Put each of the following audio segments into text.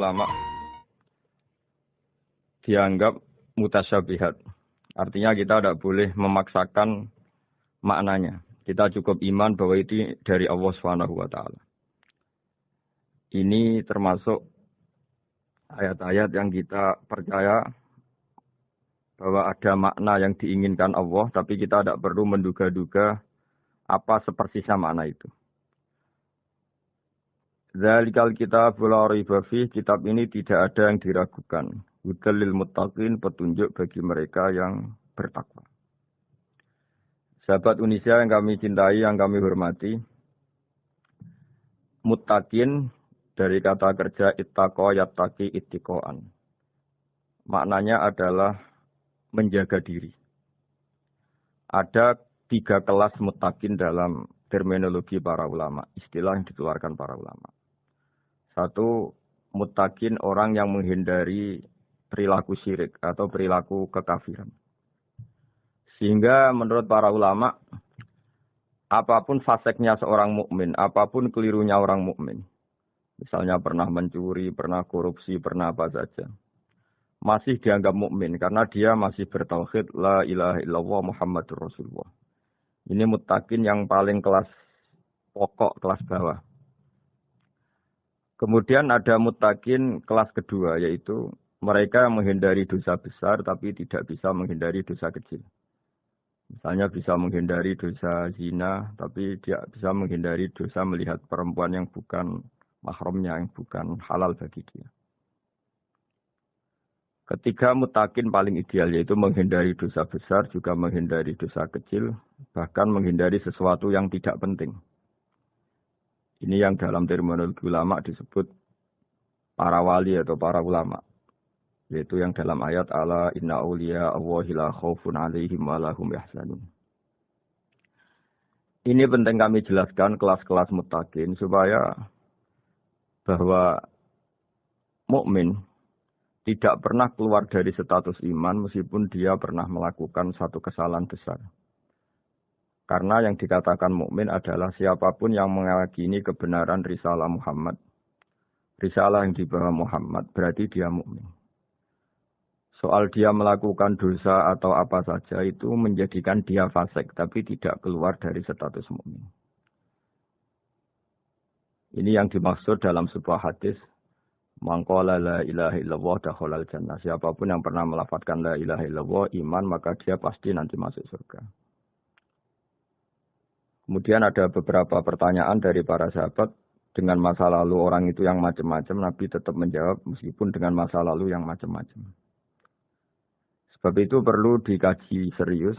ulama dianggap mutasyabihat. Artinya kita tidak boleh memaksakan maknanya. Kita cukup iman bahwa itu dari Allah SWT. Ini termasuk ayat-ayat yang kita percaya bahwa ada makna yang diinginkan Allah, tapi kita tidak perlu menduga-duga apa sepersisnya makna itu. Dzalikal kitabul la raiba fih, kitab ini tidak ada yang diragukan. Hudal lil muttaqin, petunjuk bagi mereka yang bertakwa. Sahabat Unisia yang kami cintai, yang kami hormati, muttaqin dari kata kerja ittaqa yattaqi ittiqaan. Maknanya adalah menjaga diri. Ada 3 kelas muttaqin dalam terminologi para ulama, istilah yang dikeluarkan para ulama. 1, muttaqin orang yang menghindari perilaku syirik atau perilaku kekafiran. Sehingga menurut para ulama, apapun faseknya seorang mukmin, apapun kelirunya orang mukmin, misalnya pernah mencuri, pernah korupsi, pernah apa saja, masih dianggap mukmin karena dia masih bertauhid la ilaha illallah Muhammadur Rasulullah. Ini muttaqin yang paling kelas pokok, kelas bawah. Kemudian ada muttaqin kelas kedua, yaitu mereka yang menghindari dosa besar tapi tidak bisa menghindari dosa kecil. Misalnya bisa menghindari dosa zina, tapi tidak bisa menghindari dosa melihat perempuan yang bukan mahramnya, yang bukan halal bagi dia. Ketiga muttaqin paling ideal, yaitu menghindari dosa besar, juga menghindari dosa kecil, bahkan menghindari sesuatu yang tidak penting. Ini yang dalam terminologi ulama disebut para wali atau para ulama. Yaitu yang dalam ayat ala inna awliya Allahi la khaufun alaihim wa lahum yahzanun. Ini penting kami jelaskan kelas-kelas muttaqin supaya bahwa mukmin tidak pernah keluar dari status iman meskipun dia pernah melakukan satu kesalahan besar. Karena yang dikatakan mukmin adalah siapapun yang meyakini kebenaran risalah Muhammad. Risalah yang dibawa Muhammad berarti dia mukmin. Soal dia melakukan dosa atau apa saja itu menjadikan dia fasik tapi tidak keluar dari status mukmin. Ini yang dimaksud dalam sebuah hadis, man qala la ilaha illallah dakhalal jannah. Siapapun yang pernah melafadzkan la ilaha illallah iman maka dia pasti nanti masuk surga. Kemudian ada beberapa pertanyaan dari para sahabat dengan masa lalu orang itu yang macam-macam, Nabi tetap menjawab meskipun dengan masa lalu yang macam-macam. Sebab itu perlu dikaji serius,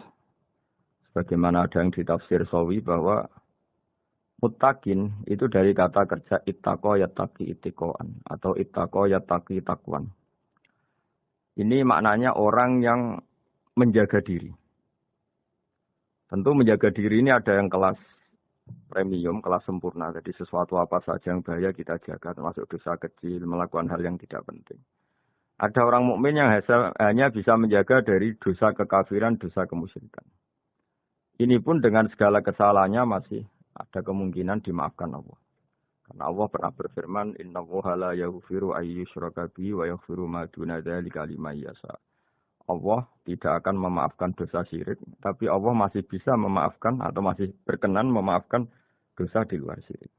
sebagaimana ada yang ditafsir Sawi bahwa muttaqin itu dari kata kerja ittaqa yattaqi ittiqaan atau ittaqa yattaqi taqwan. Ini maknanya orang yang menjaga diri. Tentu menjaga diri ini ada yang kelas premium, kelas sempurna. Jadi sesuatu apa saja yang bahaya kita jaga, termasuk dosa kecil, melakukan hal yang tidak penting. Ada orang mukmin yang hanya bisa menjaga dari dosa kekafiran, dosa kemusyrikan. Ini pun dengan segala kesalahannya masih ada kemungkinan dimaafkan Allah. Karena Allah pernah berfirman, innallaha la yaghfiru ayyushraka bihi wa yaghfiru ma duna dzalika liman yasha. Allah tidak akan memaafkan dosa syirik, tapi Allah masih bisa memaafkan atau masih berkenan memaafkan dosa di luar syirik.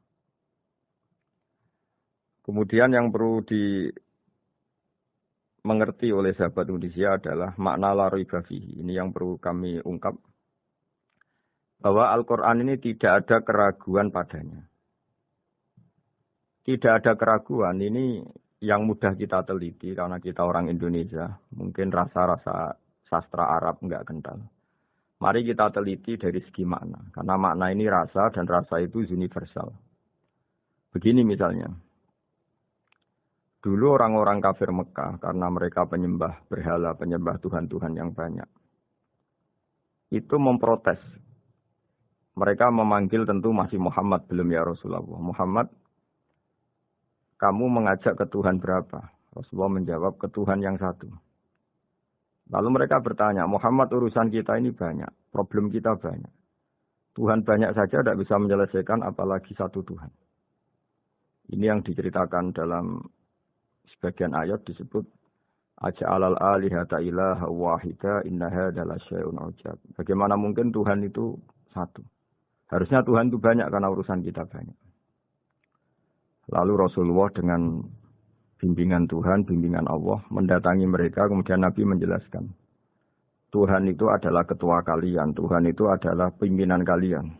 Kemudian yang perlu dimengerti oleh sahabat Indonesia adalah makna la raiba fihi. Ini yang perlu kami ungkap, bahwa Al-Quran ini tidak ada keraguan padanya. Tidak ada keraguan, ini yang mudah kita teliti karena kita orang Indonesia, mungkin rasa-rasa sastra Arab enggak kental. Mari kita teliti dari segi makna, karena makna ini rasa dan rasa itu universal. Begini misalnya, dulu orang-orang kafir Mekah karena mereka penyembah berhala, penyembah Tuhan-Tuhan yang banyak, itu memprotes. Mereka memanggil tentu masih Muhammad, belum ya Rasulullah. Muhammad, kamu mengajak ke Tuhan berapa? Rasulullah menjawab, ke Tuhan yang satu. Lalu mereka bertanya, Muhammad urusan kita ini banyak, problem kita banyak. Tuhan banyak saja tidak bisa menyelesaikan apalagi satu Tuhan. Ini yang diceritakan dalam sebagian ayat disebut aja'alal alihata ilaha wahida inna hadza lasyai'un ujab. Bagaimana mungkin Tuhan itu satu? Harusnya Tuhan itu banyak karena urusan kita banyak. Lalu Rasulullah dengan bimbingan Tuhan, bimbingan Allah mendatangi mereka, kemudian Nabi menjelaskan Tuhan itu adalah ketua kalian, Tuhan itu adalah pimpinan kalian.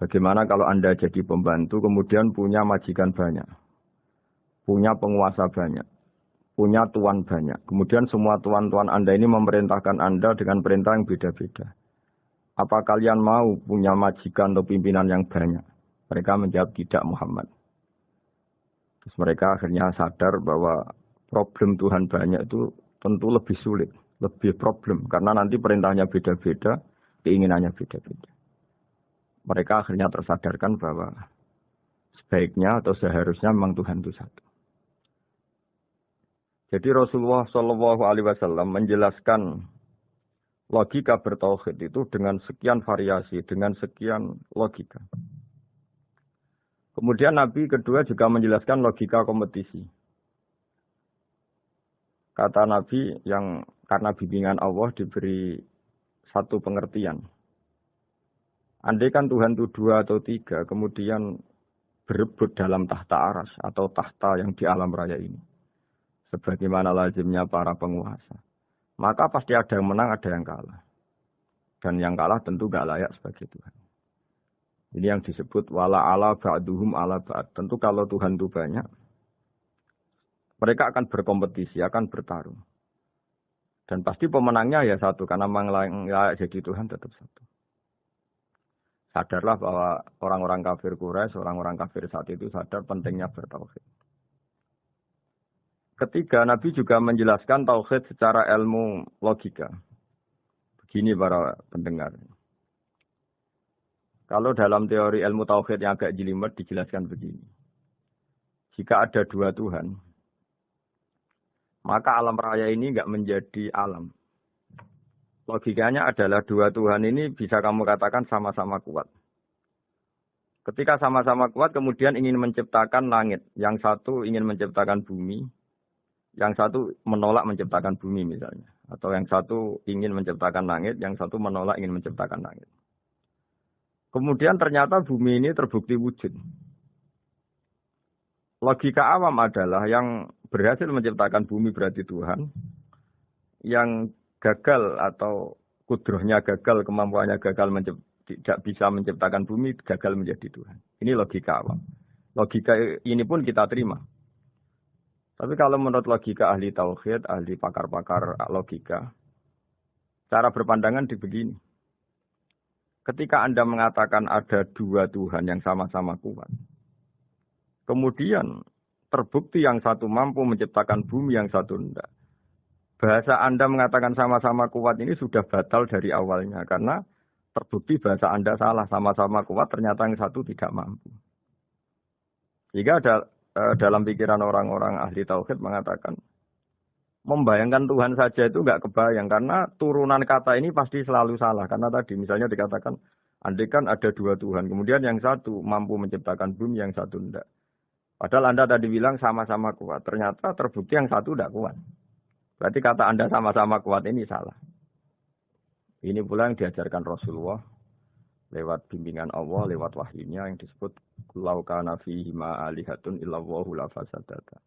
Bagaimana kalau Anda jadi pembantu kemudian punya majikan banyak, punya penguasa banyak, punya tuan banyak. Kemudian semua tuan-tuan Anda ini memerintahkan Anda dengan perintah yang beda-beda. Apa kalian mau punya majikan atau pimpinan yang banyak? Mereka menjawab tidak, Muhammad. Terus mereka akhirnya sadar bahwa problem Tuhan banyak itu tentu lebih sulit, lebih problem. Karena nanti perintahnya beda-beda, keinginannya beda-beda. Mereka akhirnya tersadarkan bahwa sebaiknya atau seharusnya memang Tuhan itu satu. Jadi Rasulullah SAW menjelaskan logika bertauhid itu dengan sekian variasi, dengan sekian logika. Kemudian Nabi kedua juga menjelaskan logika kompetisi. Kata Nabi yang karena bimbingan Allah diberi satu pengertian. Andai kan Tuhan itu 2 atau 3, kemudian berebut dalam tahta aras atau tahta yang di alam raya ini. Sebagaimana lazimnya para penguasa. Maka pasti ada yang menang, ada yang kalah. Dan yang kalah tentu gak layak sebagai Tuhan. Ini yang disebut wala ala ba'duhum ala ba'd. Tentu kalau Tuhan itu banyak, mereka akan berkompetisi, akan bertarung. Dan pasti pemenangnya ya satu, karena memang layak jadi Tuhan tetap satu. Sadarlah bahwa orang-orang kafir Quraisy, orang-orang kafir saat itu sadar pentingnya bertauhid. Ketiga, Nabi juga menjelaskan tauhid secara ilmu logika. Begini para pendengar. Kalau dalam teori ilmu tauhid yang agak jelimet dijelaskan begini. Jika ada 2 Tuhan, maka alam raya ini enggak menjadi alam. Logikanya adalah 2 Tuhan ini bisa kamu katakan sama-sama kuat. Ketika sama-sama kuat kemudian ingin menciptakan langit. Yang satu ingin menciptakan bumi, yang satu menolak menciptakan bumi misalnya. Atau yang satu ingin menciptakan langit, yang satu menolak ingin menciptakan langit. Kemudian ternyata bumi ini terbukti wujud. Logika awam adalah yang berhasil menciptakan bumi berarti Tuhan. Yang gagal atau kudrohnya gagal, kemampuannya gagal tidak bisa menciptakan bumi, gagal menjadi Tuhan. Ini logika awam. Logika ini pun kita terima. Tapi kalau menurut logika ahli tauhid, ahli pakar-pakar logika, cara berpandangan begini. Ketika Anda mengatakan ada 2 Tuhan yang sama-sama kuat, kemudian terbukti yang satu mampu menciptakan bumi, yang satu tidak. Bahasa Anda mengatakan sama-sama kuat ini sudah batal dari awalnya, karena terbukti bahasa Anda salah, sama-sama kuat ternyata yang satu tidak mampu. Jika ada dalam pikiran orang-orang ahli tauhid mengatakan, membayangkan Tuhan saja itu enggak kebayang, karena turunan kata ini pasti selalu salah. Karena tadi misalnya dikatakan, andai kan ada 2 Tuhan, kemudian yang satu mampu menciptakan bumi, yang satu tidak. Padahal Anda tadi bilang sama-sama kuat, ternyata terbukti yang satu tidak kuat. Berarti kata Anda sama-sama kuat ini salah. Ini pula yang diajarkan Rasulullah lewat bimbingan Allah, lewat wahyunya yang disebut Lau kana fihi ma alihatun illallahu la fasadata.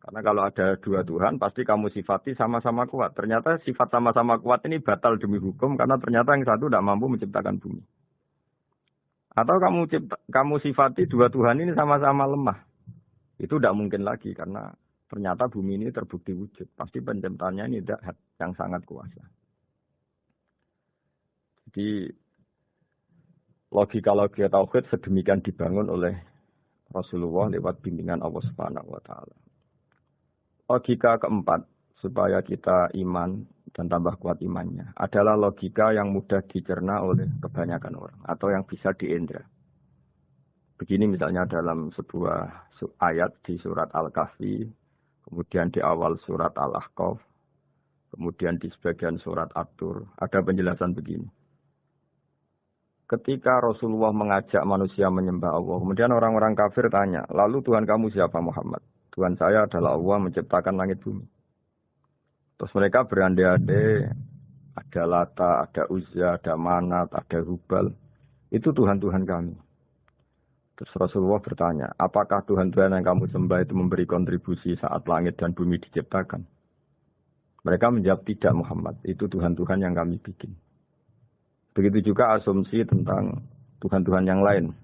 Karena kalau ada 2 Tuhan, pasti kamu sifati sama-sama kuat. Ternyata sifat sama-sama kuat ini batal demi hukum, karena ternyata yang satu tidak mampu menciptakan bumi. Atau kamu sifati 2 Tuhan ini sama-sama lemah. Itu tidak mungkin lagi, karena ternyata bumi ini terbukti wujud. Pasti penciptanya ini tidak yang sangat kuasa. Jadi, logika-logika tauhid sedemikian dibangun oleh Rasulullah lewat bimbingan Allah Subhanahu wa Ta'ala. Logika keempat, supaya kita iman dan tambah kuat imannya, adalah logika yang mudah dicerna oleh kebanyakan orang, atau yang bisa diindra. Begini misalnya dalam sebuah ayat di surat Al-Kahfi, kemudian di awal surat Al-Ahqaf, kemudian di sebagian surat At-Tur, ada penjelasan begini. Ketika Rasulullah mengajak manusia menyembah Allah, kemudian orang-orang kafir tanya, lalu Tuhan kamu siapa Muhammad? Tuhan saya adalah Allah menciptakan langit bumi. Terus mereka berandai-andai, ada Lata, ada Uzza, ada Manat, ada Hubal. Itu Tuhan-Tuhan kami. Terus Rasulullah bertanya, apakah Tuhan-Tuhan yang kamu sembah itu memberi kontribusi saat langit dan bumi diciptakan? Mereka menjawab, tidak Muhammad, itu Tuhan-Tuhan yang kami bikin. Begitu juga asumsi tentang Tuhan-Tuhan yang lain.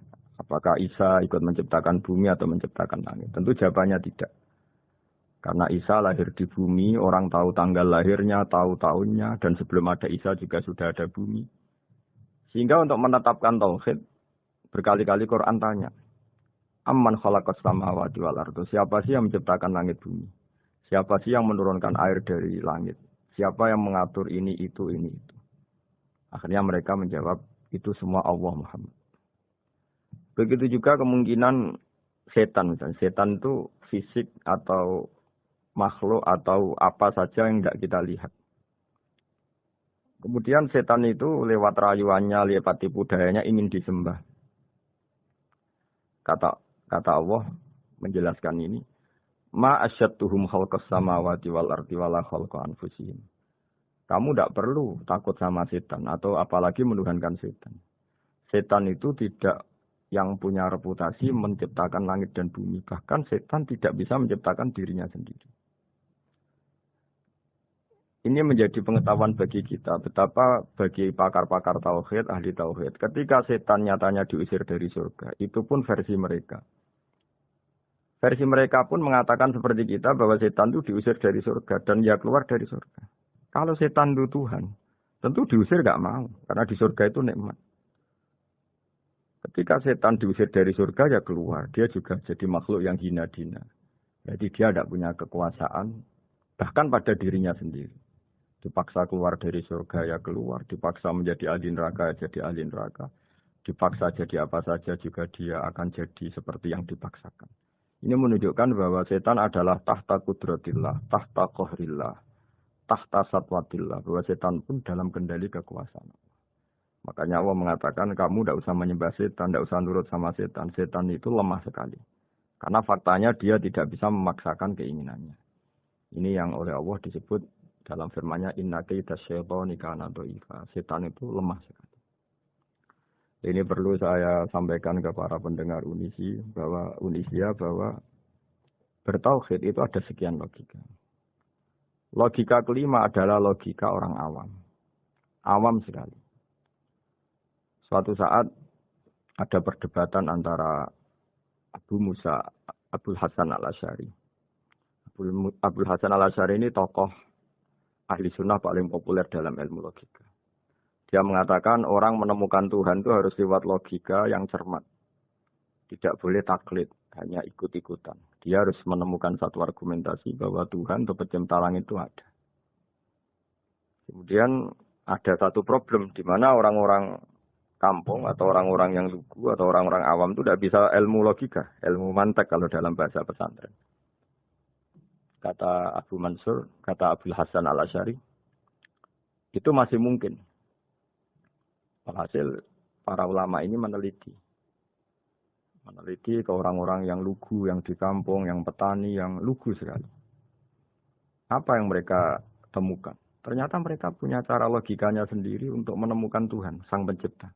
Apakah Isa ikut menciptakan bumi atau menciptakan langit? Tentu jawabannya tidak. Karena Isa lahir di bumi, orang tahu tanggal lahirnya, tahu tahunnya, dan sebelum ada Isa juga sudah ada bumi. Sehingga untuk menetapkan tauhid, berkali-kali Quran tanya, Amman khalaqas samawati wal ardh. Siapa sih yang menciptakan langit bumi? Siapa sih yang menurunkan air dari langit? Siapa yang mengatur ini, itu, ini, itu? Akhirnya mereka menjawab, itu semua Allah Muhammad. Begitu juga kemungkinan setan. Misalnya. Setan itu fisik atau makhluk atau apa saja yang tidak kita lihat. Kemudian setan itu lewat rayuannya, lewat tipu dayanya ingin disembah. Kata Allah menjelaskan ini. Ma asyadtuhum khalqas samawati wal ardi wala khalqa anfusihim. Kamu tidak perlu takut sama setan atau apalagi menuhankan setan. Setan itu tidak yang punya reputasi menciptakan langit dan bumi. Bahkan setan tidak bisa menciptakan dirinya sendiri. Ini menjadi pengetahuan bagi kita. Betapa bagi pakar-pakar tauhid, ahli tauhid. Ketika setan nyatanya diusir dari surga. Itu pun versi mereka. Versi mereka pun mengatakan seperti kita bahwa setan itu diusir dari surga dan dia keluar dari surga. Kalau setan itu Tuhan, tentu diusir nggak mau karena di surga itu nikmat. Ketika setan diusir dari surga ya keluar, dia juga jadi makhluk yang hina-dina. Jadi dia tidak punya kekuasaan bahkan pada dirinya sendiri. Dipaksa keluar dari surga ya keluar, dipaksa menjadi ahli neraka ya jadi ahli neraka, dipaksa jadi apa saja juga dia akan jadi seperti yang dipaksakan. Ini menunjukkan bahwa setan adalah tahta kudratillah, tahta qahrillah, tahta satwatillah. Bahwa setan pun dalam kendali kekuasaan. Makanya Allah mengatakan kamu tidak usah menyembah setan, tidak usah nurut sama setan. Setan itu lemah sekali. Karena faktanya dia tidak bisa memaksakan keinginannya. Ini yang oleh Allah disebut dalam firman-Nya inna kaida syaitani kana dhaifa. Setan itu lemah sekali. Ini perlu saya sampaikan ke para pendengar Unisia bahwa bertauhid itu ada sekian logika. Logika kelima adalah logika orang awam. Awam sekali. Suatu saat ada perdebatan antara Abul Hasan al-Asy'ari. Abul Hasan al-Asy'ari ini tokoh ahli sunnah paling populer dalam ilmu logika. Dia mengatakan orang menemukan Tuhan itu harus lewat logika yang cermat. Tidak boleh taklid, hanya ikut-ikutan. Dia harus menemukan satu argumentasi bahwa Tuhan atau pencipta langit itu ada. Kemudian ada satu problem di mana orang-orang kampung atau orang-orang yang lugu atau orang-orang awam itu tidak bisa ilmu logika, ilmu mantek kalau dalam bahasa pesantren. Kata Abu Mansur, kata Abul Hasan al-Asy'ari, itu masih mungkin. Hasil para ulama ini meneliti ke orang-orang yang lugu, yang di kampung, yang petani, yang lugu sekali. Apa yang mereka temukan? Ternyata mereka punya cara logikanya sendiri untuk menemukan Tuhan, Sang Pencipta.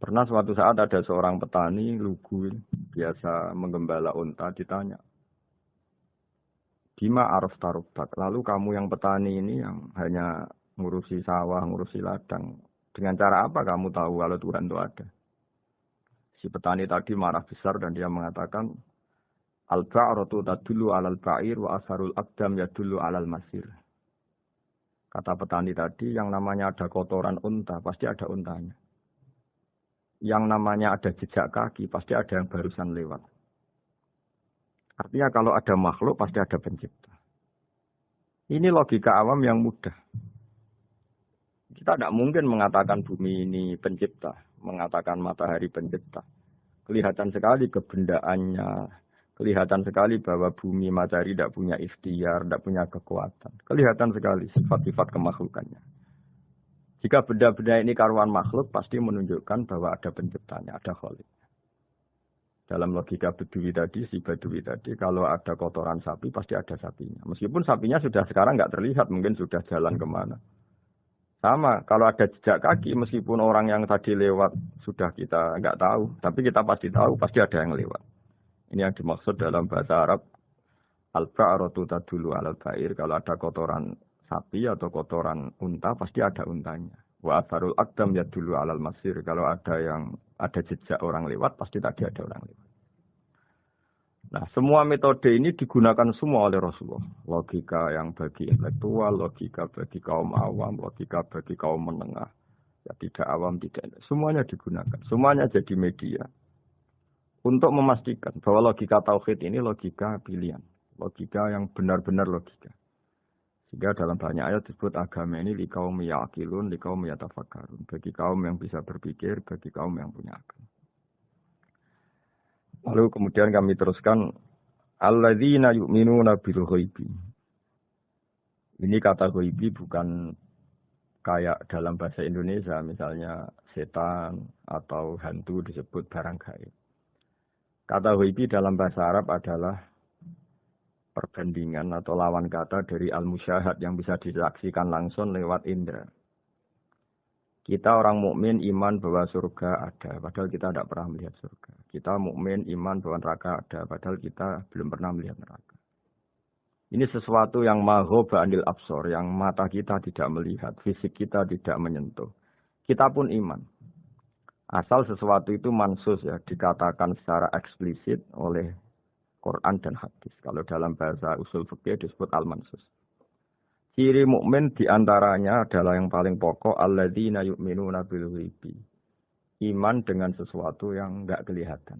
Pernah suatu saat ada seorang petani lugu, biasa menggembala unta, ditanya, Bima araf tarubak, lalu kamu yang petani ini yang hanya ngurusi sawah, ngurusi ladang, dengan cara apa kamu tahu kalau Tuhan itu ada? Si petani tadi marah besar dan dia mengatakan, Al-ba'ratu tadullu alal ba'ir wa asharul aqdam yadullu alal masir. Kata petani tadi, yang namanya ada kotoran unta, pasti ada untanya. Yang namanya ada jejak kaki, pasti ada yang barusan lewat. Artinya kalau ada makhluk, pasti ada pencipta. Ini logika awam yang mudah. Kita tidak mungkin mengatakan bumi ini pencipta, mengatakan matahari pencipta. Kelihatan sekali kebendaannya, kelihatan sekali bahwa bumi matahari tidak punya ikhtiar, tidak punya kekuatan. Kelihatan sekali sifat-sifat kemakhlukannya. Jika benda-benda ini karuan makhluk, pasti menunjukkan bahwa ada penciptanya, ada khalik. Dalam logika Bedui tadi, si Bedui tadi, kalau ada kotoran sapi, pasti ada sapinya. Meskipun sapinya sudah sekarang nggak terlihat, mungkin sudah jalan kemana. Sama, kalau ada jejak kaki, meskipun orang yang tadi lewat sudah kita nggak tahu, tapi kita pasti tahu, pasti ada yang lewat. Ini yang dimaksud dalam bahasa Arab, al-ba'ratu tadullu alal ba'ir. Kalau ada kotoran sapi atau kotoran unta, pasti ada untanya. Wa atharul aqdam yadullu alal masir. Kalau ada jejak orang lewat, pasti tadi ada orang lewat. Nah, semua metode ini digunakan semua oleh Rasulullah. Logika yang bagi intelektual, logika bagi kaum awam, logika bagi kaum menengah. Ya, tidak awam, tidak. Semuanya digunakan. Semuanya jadi media. Untuk memastikan bahwa logika tauhid ini logika pilihan. Logika yang benar-benar logika. Sehingga dalam banyak ayat disebut agama ini li kaum yaqilun, li kaum yatafakkarun. Bagi kaum yang bisa berpikir, bagi kaum yang punya akal. Lalu kemudian kami teruskan alladzina yu'minuna bil ghaibi. Ini kata ghaibi bukan kayak dalam bahasa Indonesia misalnya setan atau hantu disebut barang gaib. Kata ghaibi dalam bahasa Arab adalah perbandingan atau lawan kata dari al-musyahad yang bisa disaksikan langsung lewat indera. Kita orang mukmin iman bahwa surga ada, padahal kita tidak pernah melihat surga. Kita mukmin iman bahwa neraka ada, padahal kita belum pernah melihat neraka. Ini sesuatu yang maghoba anil absor, yang mata kita tidak melihat, fisik kita tidak menyentuh. Kita pun iman. Asal sesuatu itu mansus ya, dikatakan secara eksplisit oleh Quran dan hadis. Kalau dalam bahasa usul fikih disebut al-mansus. Ciri mukmin diantaranya adalah yang paling pokok alladzina yu'minuna bil ghaibi. Iman dengan sesuatu yang enggak kelihatan.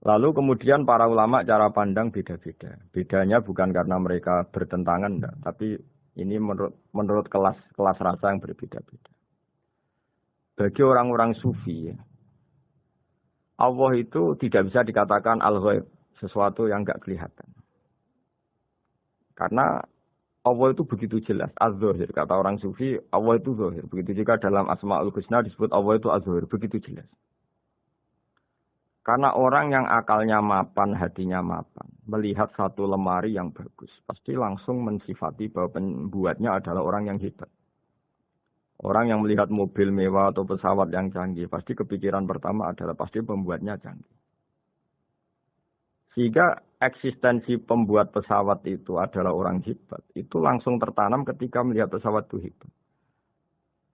Lalu kemudian para ulama cara pandang beda-beda. Bedanya bukan karena mereka bertentangan enggak, tapi ini menurut kelas rasa yang berbeda-beda. Bagi orang-orang sufi ya, Allah itu tidak bisa dikatakan al-ghaib, sesuatu yang enggak kelihatan. Karena Allah itu begitu jelas, az-zahir. Kata orang sufi, Allah itu zahir. Begitu juga dalam Asma'ul Husna disebut Allah itu az-zahir. Begitu jelas. Karena orang yang akalnya mapan, hatinya mapan, melihat satu lemari yang bagus, pasti langsung mensifati bahwa pembuatnya adalah orang yang hebat. Orang yang melihat mobil mewah atau pesawat yang canggih, pasti kepikiran pertama adalah pasti pembuatnya canggih. Sehingga eksistensi pembuat pesawat itu adalah orang hebat. Itu langsung tertanam ketika melihat pesawat itu hebat.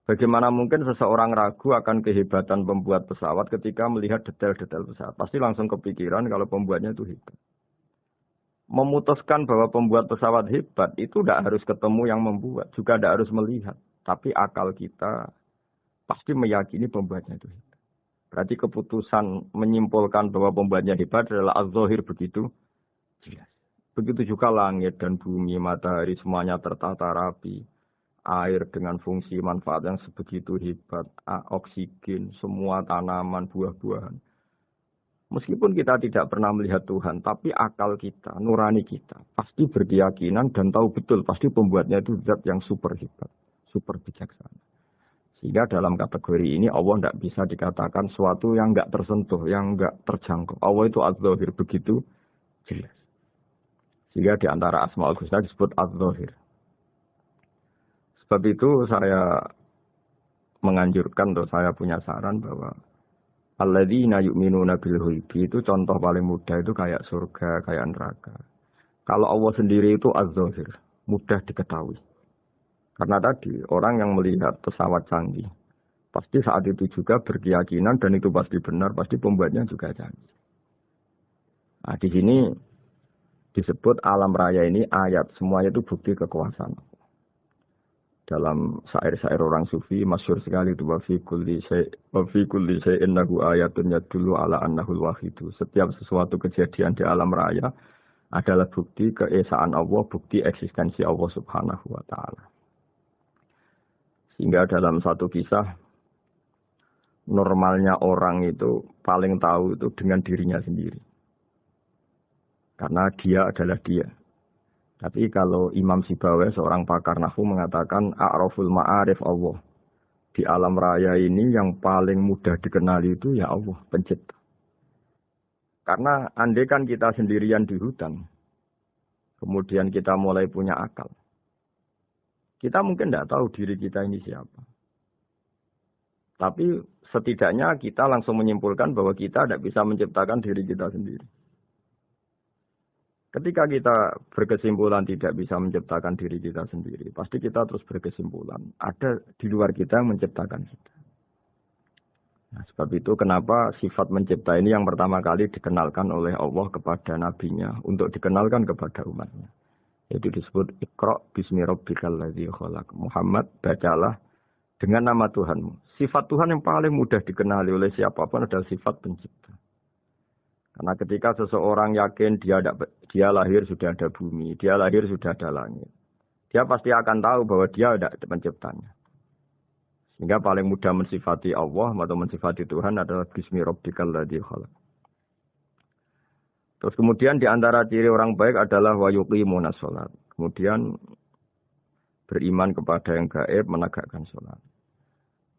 Bagaimana mungkin seseorang ragu akan kehebatan pembuat pesawat ketika melihat detail-detail pesawat. Pasti langsung kepikiran kalau pembuatnya itu hebat. Memutuskan bahwa pembuat pesawat hebat itu tidak harus ketemu yang membuat. Juga tidak harus melihat. Tapi akal kita pasti meyakini pembuatnya itu hebat. Berarti keputusan menyimpulkan bahwa pembuatnya hebat adalah az-zahir begitu jelas. Begitu juga langit dan bumi, matahari semuanya tertata rapi. Air dengan fungsi manfaat yang sebegitu hebat. Oksigen, semua tanaman, buah-buahan. Meskipun kita tidak pernah melihat Tuhan, tapi akal kita, nurani kita, pasti berkeyakinan dan tahu betul pasti pembuatnya itu zat yang super hebat, super bijaksana. Sehingga dalam kategori ini Allah tidak bisa dikatakan sesuatu yang tidak tersentuh, yang tidak terjangkau. Allah itu az-zahir begitu jelas. Sehingga di antara Asma'ul Husna disebut az-zahir. Sebab itu saya menganjurkan atau saya punya saran bahwa alladzina yu'minuna bil ghaibi itu contoh paling mudah itu kayak surga, kayak neraka. Kalau Allah sendiri itu az-zahir, mudah diketahui. Karena tadi orang yang melihat pesawat canggih, pasti saat itu juga berkeyakinan dan itu pasti benar, pasti pembuatnya juga canggih. Nah, di sini disebut alam raya ini ayat, semuanya itu bukti kekuasaan. Dalam syair-syair orang sufi masyhur sekali itu wa fi kulli syai'in lahu ayatun yadullu ala annahul wahidu. Setiap sesuatu kejadian di alam raya adalah bukti keesaan Allah, bukti eksistensi Allah Subhanahu wa taala. Sehingga dalam satu kisah, normalnya orang itu paling tahu itu dengan dirinya sendiri. Karena dia adalah dia. Tapi kalau Imam Sibawai, seorang pakar nahwu mengatakan, a'raful ma'arif Allah. Di alam raya ini yang paling mudah dikenali itu ya Allah, pencipta. Karena andai kan kita sendirian di hutan, kemudian kita mulai punya akal, kita mungkin tidak tahu diri kita ini siapa. Tapi setidaknya kita langsung menyimpulkan bahwa kita tidak bisa menciptakan diri kita sendiri. Ketika kita berkesimpulan tidak bisa menciptakan diri kita sendiri, pasti kita terus berkesimpulan ada di luar kita yang menciptakan kita. Nah, sebab itu kenapa sifat mencipta ini yang pertama kali dikenalkan oleh Allah kepada nabinya untuk dikenalkan kepada umatnya. Yaitu disebut Iqra bismi rabbikal ladzi khalaq. Muhammad, bacalah dengan nama Tuhanmu. Sifat Tuhan yang paling mudah dikenali oleh siapapun adalah sifat pencipta. Karena ketika seseorang yakin dia lahir sudah ada bumi, dia lahir sudah ada langit, dia pasti akan tahu bahwa dia ada penciptanya. Sehingga paling mudah mensifati Allah atau mensifati Tuhan adalah bismi rabbikal ladzi khalaq. Terus kemudian di antara ciri orang baik adalah wa yuqimunas shalat. Kemudian beriman kepada yang gaib, menegakkan salat.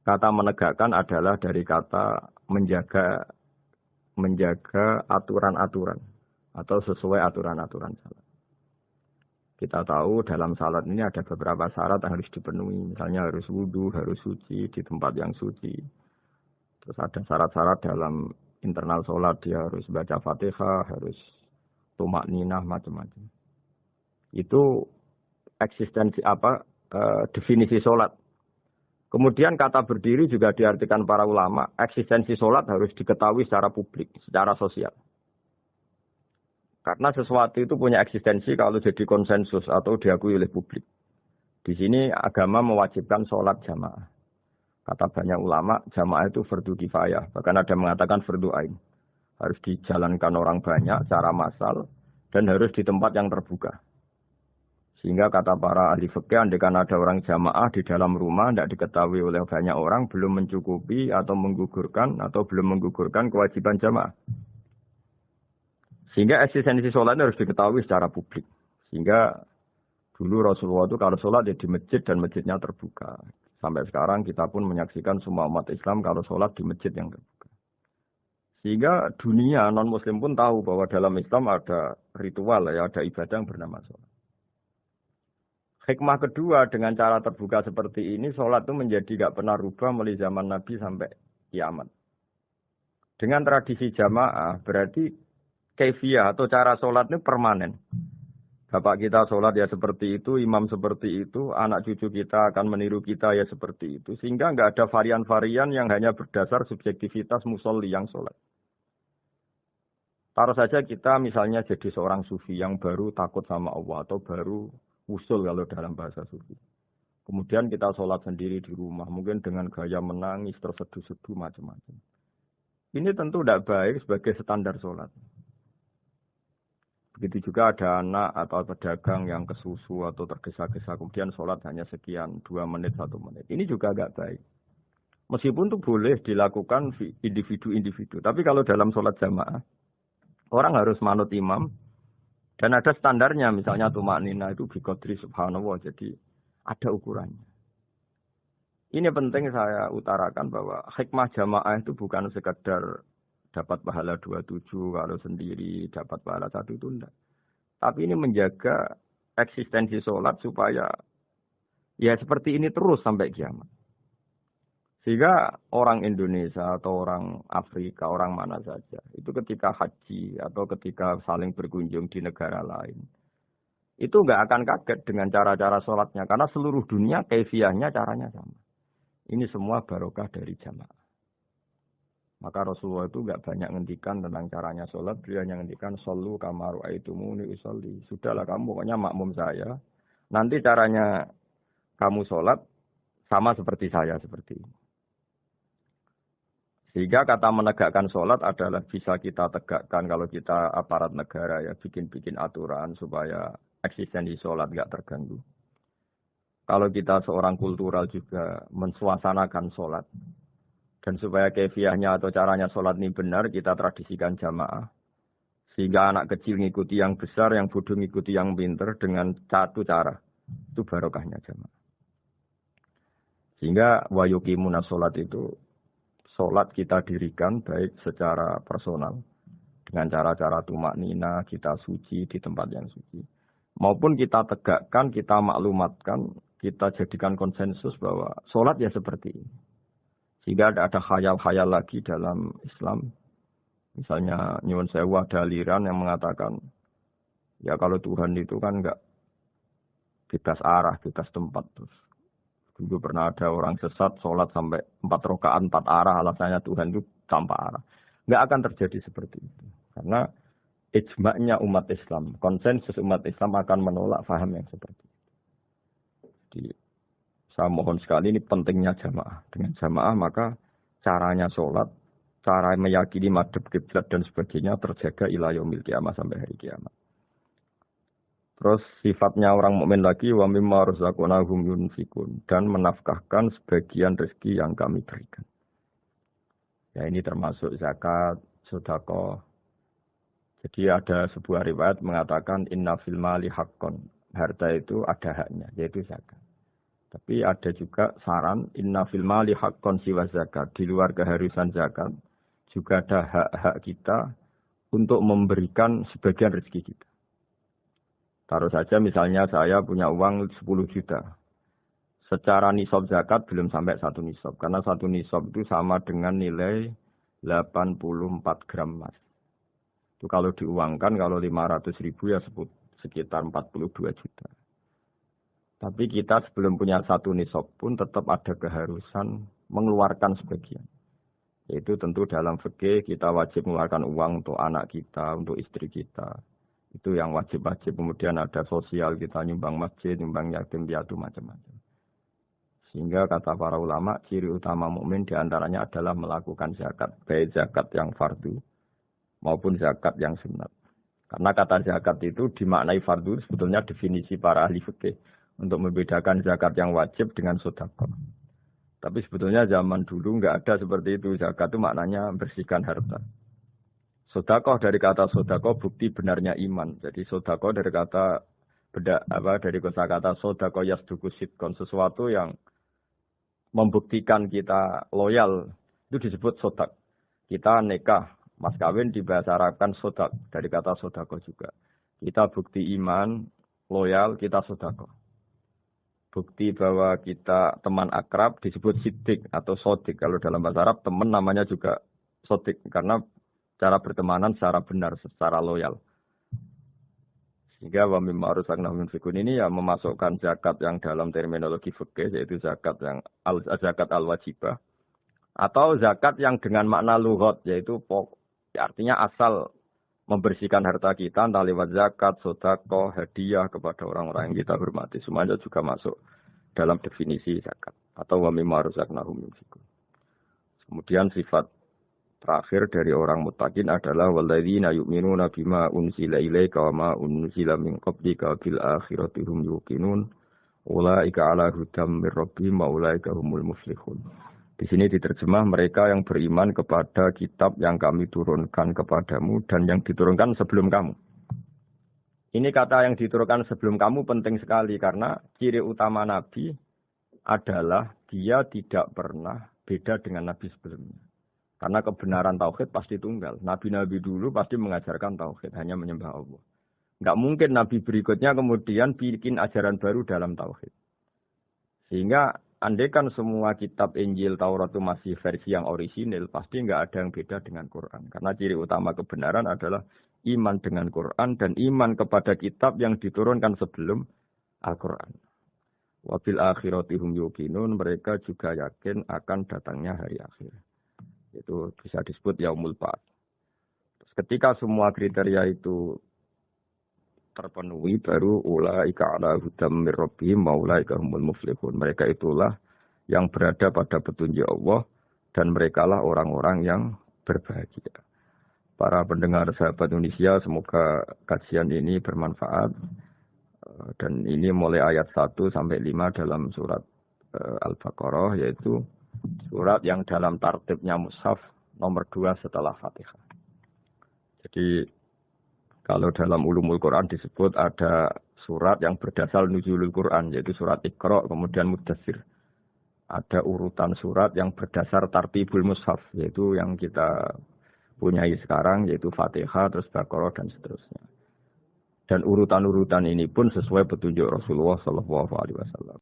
Kata menegakkan adalah dari kata menjaga aturan-aturan atau sesuai aturan-aturan salat. Kita tahu dalam salat ini ada beberapa syarat yang harus dipenuhi. Misalnya harus wudu, harus suci di tempat yang suci. Terus ada syarat-syarat dalam internal salat, dia harus baca Fatihah, harus tumak ninah, macam-macam. Itu eksistensi definisi salat. Kemudian kata berdiri juga diartikan para ulama, eksistensi sholat harus diketahui secara publik, secara sosial. Karena sesuatu itu punya eksistensi kalau jadi konsensus atau diakui oleh publik. Di sini agama mewajibkan sholat jamaah. Kata banyak ulama, jamaah itu fardu kifayah. Bahkan ada mengatakan fardu ain. Harus dijalankan orang banyak secara massal dan harus di tempat yang terbuka. Sehingga kata para ahli fikih, andaikan ada orang jamaah di dalam rumah tidak diketahui oleh banyak orang, belum mencukupi atau belum menggugurkan kewajiban jamaah. Sehingga eksistensi sholat harus diketahui secara publik. Sehingga dulu Rasulullah itu kalau sholat ya di masjid dan masjidnya terbuka. Sampai sekarang kita pun menyaksikan semua umat Islam kalau sholat di masjid yang terbuka. Sehingga dunia non-muslim pun tahu bahwa dalam Islam ada ritual, ya, ada ibadah yang bernama sholat. Hikmah kedua dengan cara terbuka seperti ini, sholat itu menjadi gak pernah rubah mulai zaman Nabi sampai kiamat. Dengan tradisi jamaah, berarti kaifiyah atau cara sholat ini permanen. Bapak kita sholat ya seperti itu, imam seperti itu, anak cucu kita akan meniru kita ya seperti itu. Sehingga nggak ada varian-varian yang hanya berdasar subjektivitas musolli yang sholat. Taruh saja kita misalnya jadi seorang sufi yang baru takut sama Allah atau baru usul kalau dalam bahasa sufi. Kemudian kita sholat sendiri di rumah, mungkin dengan gaya menangis, terseduh-seduh, macam-macam. Ini tentu tidak baik sebagai standar sholat. Begitu juga ada anak atau pedagang yang kesusu atau tergesa-gesa, kemudian sholat hanya sekian, 2 menit, 1 menit. Ini juga tidak baik. Meskipun itu boleh dilakukan individu-individu. Tapi kalau dalam sholat jamaah, orang harus manut imam, dan ada standarnya, misalnya tumak nina itu biqadri subhanallah, jadi ada ukurannya. Ini penting saya utarakan bahwa hikmah jamaah itu bukan sekedar dapat pahala 27 kalau sendiri, dapat pahala 1 itu enggak. Tapi ini menjaga eksistensi sholat supaya ya seperti ini terus sampai kiamat. Sehingga orang Indonesia atau orang Afrika, orang mana saja, itu ketika haji atau ketika saling berkunjung di negara lain, itu nggak akan kaget dengan cara-cara sholatnya, karena seluruh dunia kaifiyahnya caranya sama. Ini semua barokah dari jamaah. Maka Rasulullah itu nggak banyak ngendikan tentang caranya sholat, beliau hanya ngendikan shollu kama ra'aitumuni usolli. Sudahlah kamu pokoknya makmum saya, nanti caranya kamu sholat sama seperti saya seperti ini. Sehingga kata menegakkan sholat adalah bisa kita tegakkan kalau kita aparat negara ya bikin-bikin aturan supaya eksistensi sholat nggak terganggu. Kalau kita seorang kultural juga mensuasanakan sholat dan supaya kefiahnya atau caranya sholat ini benar kita tradisikan jamaah. Sehingga anak kecil ngikuti yang besar, yang bodoh ngikuti yang pinter dengan satu cara. Itu barokahnya jamaah. Sehingga wa yuqimuna sholat itu sholat kita dirikan baik secara personal Dengan cara-cara tumak nina, kita suci di tempat yang suci. Maupun kita tegakkan, kita maklumatkan, kita jadikan konsensus bahwa sholat ya seperti ini. Sehingga ada khayal-khayal lagi dalam Islam. Misalnya nyuwun sewu ada aliran yang mengatakan, ya kalau Tuhan itu kan enggak bebas arah, bebas tempat. Terus dulu pernah ada orang sesat sholat sampai 4 rakaat 4 arah, alasannya Tuhan itu tanpa arah. Enggak akan terjadi seperti itu. Karena ijma'nya umat Islam, konsensus umat Islam akan menolak paham yang seperti itu. Jadi, saya mohon sekali ini pentingnya jamaah. Dengan jamaah maka caranya sholat, cara meyakini madhab kiblat dan sebagainya terjaga ila yaumil kiamah sampai hari kiamat. Terus sifatnya orang mukmin lagi wa mimma razaqnahum yunfikun dan menafkahkan sebagian rezeki yang kami berikan. Ya ini termasuk zakat, sedekah. Jadi ada sebuah riwayat mengatakan inna fil mali haqqon. Harta itu ada haknya yaitu zakat. Tapi ada juga saran inna fil mali haqqon siwa zakat. Di luar keharusan zakat juga ada hak-hak kita untuk memberikan sebagian rezeki kita. Taruh saja misalnya saya punya uang 10 juta. Secara nisab zakat belum sampai 1 nisab. Karena 1 nisab itu sama dengan nilai 84 gram emas. Itu kalau diuangkan, kalau 500 ribu ya sekitar 42 juta. Tapi kita sebelum punya 1 nisab pun tetap ada keharusan mengeluarkan sebagian. Yaitu tentu dalam fikih kita wajib mengeluarkan uang untuk anak kita, untuk istri kita. Itu yang wajib-wajib. Kemudian ada sosial, kita nyumbang masjid, nyumbang yatim piatu macam-macam. Sehingga kata para ulama, ciri utama mukmin diantaranya adalah melakukan zakat. Baik zakat yang fardu maupun zakat yang sunat. Karena kata zakat itu dimaknai fardu, sebetulnya definisi para ahli fikih untuk membedakan zakat yang wajib dengan sedekah. Tapi sebetulnya zaman dulu enggak ada seperti itu. Zakat itu maknanya bersihkan harta. Sedekah dari kata sedekah bukti benarnya iman. Jadi sedekah dari kata dari kosakata sedekah yasduqu sidqon, sesuatu yang membuktikan kita loyal itu disebut sedekah. Kita nikah, mas kawin dibahasa Arabkan sedekah dari kata sedekah juga. Kita bukti iman, loyal, kita sedekah. Bukti bahwa kita teman akrab disebut siddiq atau sodik. Kalau dalam bahasa Arab teman namanya juga sodik karena cara bertemanan secara benar, secara loyal. Sehingga wa mimma razaqnahum yunfikun ini ya memasukkan zakat yang dalam terminologi fikih yaitu zakat yang zakat al-wajibah atau zakat yang dengan makna lughat yaitu artinya asal membersihkan harta kita entah lewat zakat, sedekah, hadiah kepada orang-orang yang kita hormati. Semuanya juga masuk dalam definisi zakat atau wa mimma razaqnahum yunfikun. Kemudian sifat terakhir dari orang muttaqin adalah walladzina yu'minuna bima unzila ilaika wa ma unzila min qablika bil akhirati hum yuqinun ulaika ala hudam mir rabbihim wa ulaika humul muflihun. Di sini diterjemah mereka yang beriman kepada kitab yang kami turunkan kepadamu dan yang diturunkan sebelum kamu. Ini kata yang diturunkan sebelum kamu penting sekali karena ciri utama Nabi adalah dia tidak pernah beda dengan Nabi sebelumnya. Karena kebenaran tauhid pasti tunggal. Nabi-nabi dulu pasti mengajarkan tauhid, hanya menyembah Allah. Enggak mungkin nabi berikutnya kemudian bikin ajaran baru dalam tauhid. Sehingga andaikan semua kitab Injil, Taurat itu masih versi yang orisinil, pasti enggak ada yang beda dengan Quran. Karena ciri utama kebenaran adalah iman dengan Quran dan iman kepada kitab yang diturunkan sebelum Al-Quran. Wabil akhiratihum yuqinun, mereka juga yakin akan datangnya hari akhir. Itu bisa disebut yaumul ba'ats. Ketika semua kriteria itu terpenuhi baru ulaika ala hudam mir rabbihim wa ulaika humul muflihun. Mereka itulah yang berada pada petunjuk Allah dan merekalah orang-orang yang berbahagia. Para pendengar sahabat Indonesia, semoga kajian ini bermanfaat. Dan ini mulai ayat 1 sampai 5 dalam surat Al-Baqarah, yaitu surat yang dalam tartibnya mushaf nomor 2 setelah Fatihah. Jadi kalau dalam ulumul Quran disebut ada surat yang berdasar nuzulul Quran, yaitu surat Iqra, kemudian Mudaththir. Ada urutan surat yang berdasar tartibul mushaf, yaitu yang kita punyai sekarang yaitu Fatihah, terus Baqarah dan seterusnya. Dan urutan-urutan ini pun sesuai petunjuk Rasulullah Shallallahu Alaihi Wasallam.